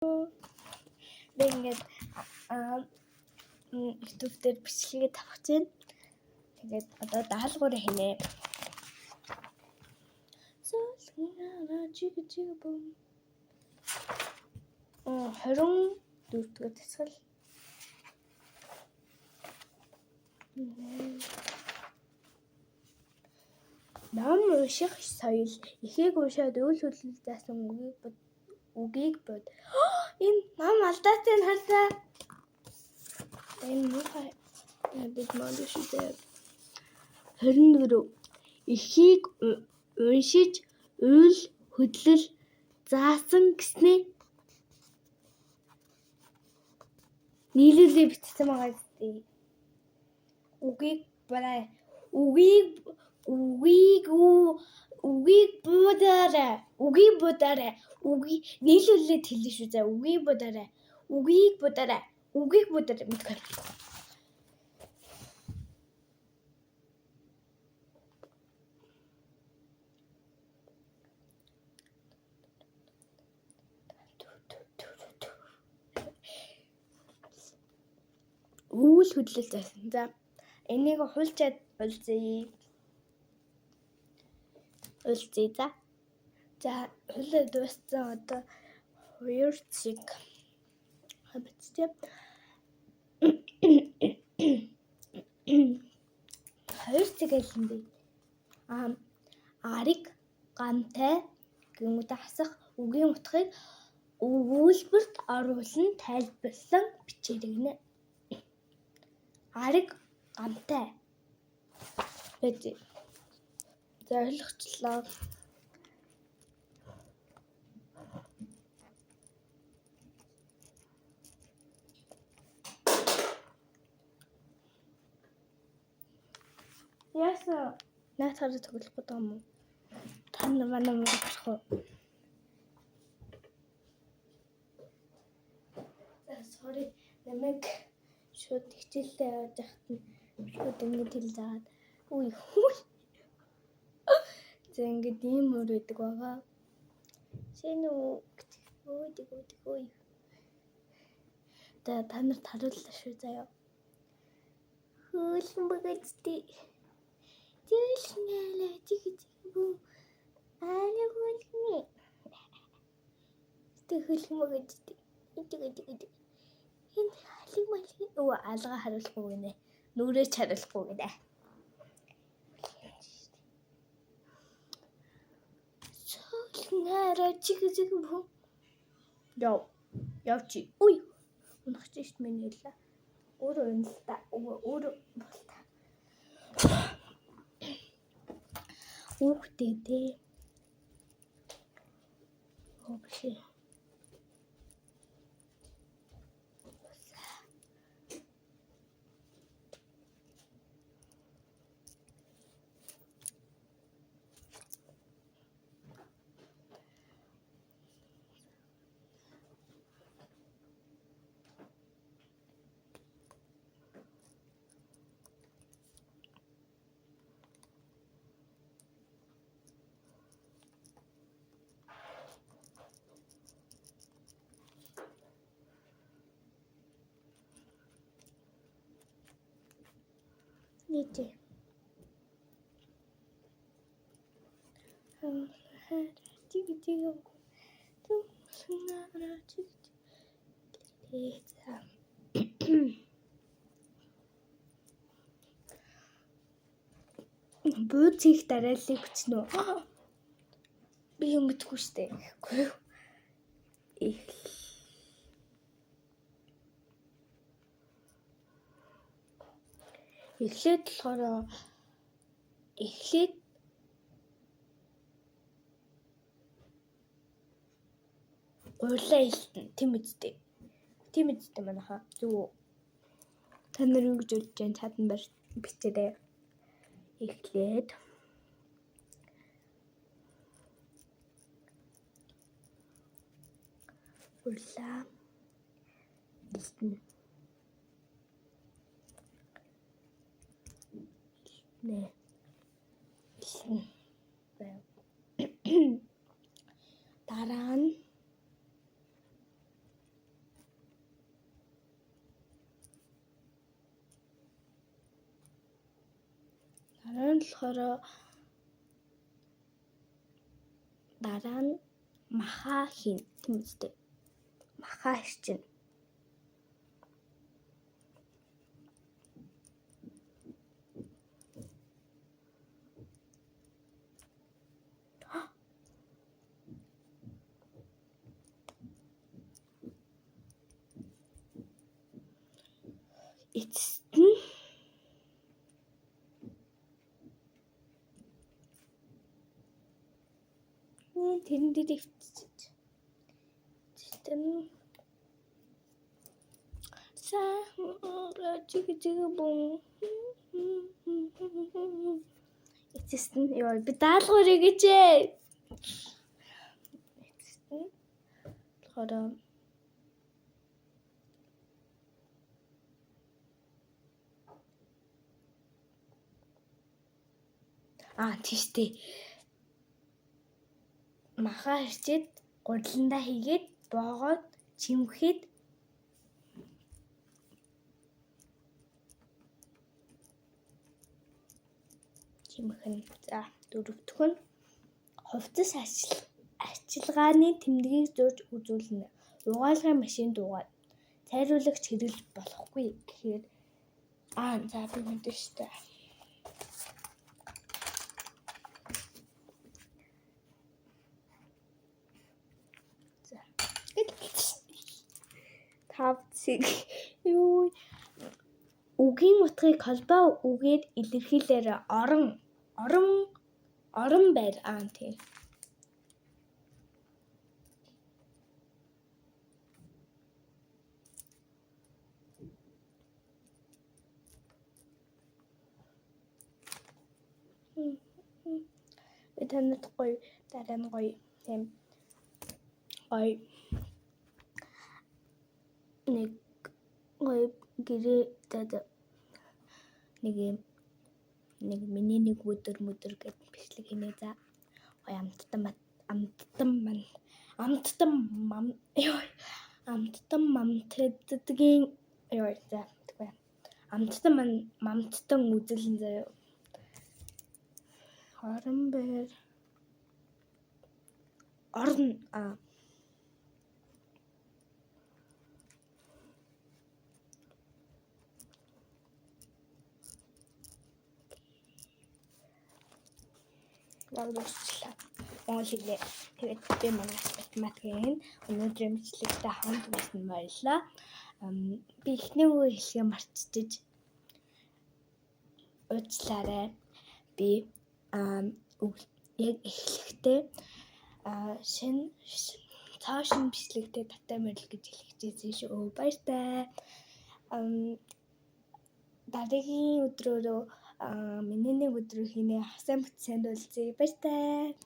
ингээд YouTube дээр бичлэгээ тавьж байна. Тэгээд одоо даалгавар хийнэ. Чиг бом. 24-р тасгал. Ном унших соёл. Ихийг уншаад үйл хөдлөл заасан үгийг бод. Энэ ном алдаатай нь харлаа. Энэ муухай бид модш үү. 24. Ихийг уншиж үйл хөдлөл заасан гэснээ нийлүүлээ бичсэн байгаа зү. Үгийг барай. Үгийг будаарай. Үгийг нийлүүлээд хэлнэ шүү заа. Үгийг будаарай. Мэдгүй. Үйл хөдлөл заасан. За энийг хулчаад үлзээ. За хулаа дууссан одоо 2 цаг. Хабцтэй. 2 цаг ялсан бэ. Ариг гамтай гэмүүд хасах үгийн утгыг өгүүлбэрт оруулан тайлбарлан бичээрэй. Ариг гамтай. Бид зорилгочлоо. Яса наатаар тоглох гэдэг юм уу? Тань манай мөн болох уу? Sorry. Намайг шууд хичээлдээ явж байхад нь шууд ингэж хэлээд үе. Зэ ингэж ийм өөр байдаг байгаа. Шинэ үе. Та нарт харууллаа шүү заяа. Хөлн багцтэй. Тэгэлнээ чиг бүү. Хөлний. Хөлн багцтэй. Энэ халиг алга харуулахгүй гинэ. Нүрээч харуулахгүй гинэ. Нара чиг бүү. Явчи. Ой. Унахч шít миний хэлээ. Өөрөө үнэлтэ. Өөрөө болта. Үхтэй дээ. Окей. Нити. Бууц их дарааллыг бичнэ үү? Би юм мэдгүй штэ. Эхлээд болохоор гурлаа хэлтэн тийм үстэй манайхаа зүг. Та нар юу гэж үлдэж байна? Цаатан бичээрэй. Эхлээд гурлаа хэлтэн. Дараа нь нь болохоор дараа нь маха хийн тийм үстэй. Маха ирчин. Эцэст нь тэрэн дээр өвчж. Тэм чиг эцэст нь ёо би даалгаврыг гэжээ. Эцэст нь болохоор тийштэй. Маха ирчээд гурландаа хийгээд боогоод чимхэхэд чимхэн. За дөрөвдөх нь хувцас арчилгааны тэмдгийг зурж үзүүлнэ. Угаалгын машин дуугаад цайруулагч хэрэглэж болохгүй гэхээр за би мэдэн штэ. Тавцыг юу үгийн утгыг холбоо үгээр илэрхийлээрэй. Орон байр тийм. Танад гоё дараа нь гоё тийм гоё нэг гоё гэрээ нэг миний нэг өдөр гэдэг бичлэг хийнэ за. Гоё амттан мамтдгийн за тэгвэ. Мамттан үзэлэн заяа. Орон байр Лагдлаа. Монгол хэлээ. Тэгээд би манай математикийн өнөөдрийн бичлэгтэй хамт байсан баярлалаа. Би эхний үгээ хэлхээ марцчихж уучлаарай. Би яг эхлэхдээ цаашин бичлэгтэй татаа морил гэж хэлчихсэн шүү. Баяртай. Дараагийн өдрөөрөө миний нэг өдрөө хийнэ. Сайн бүтсэн уулзъя. Баяртай.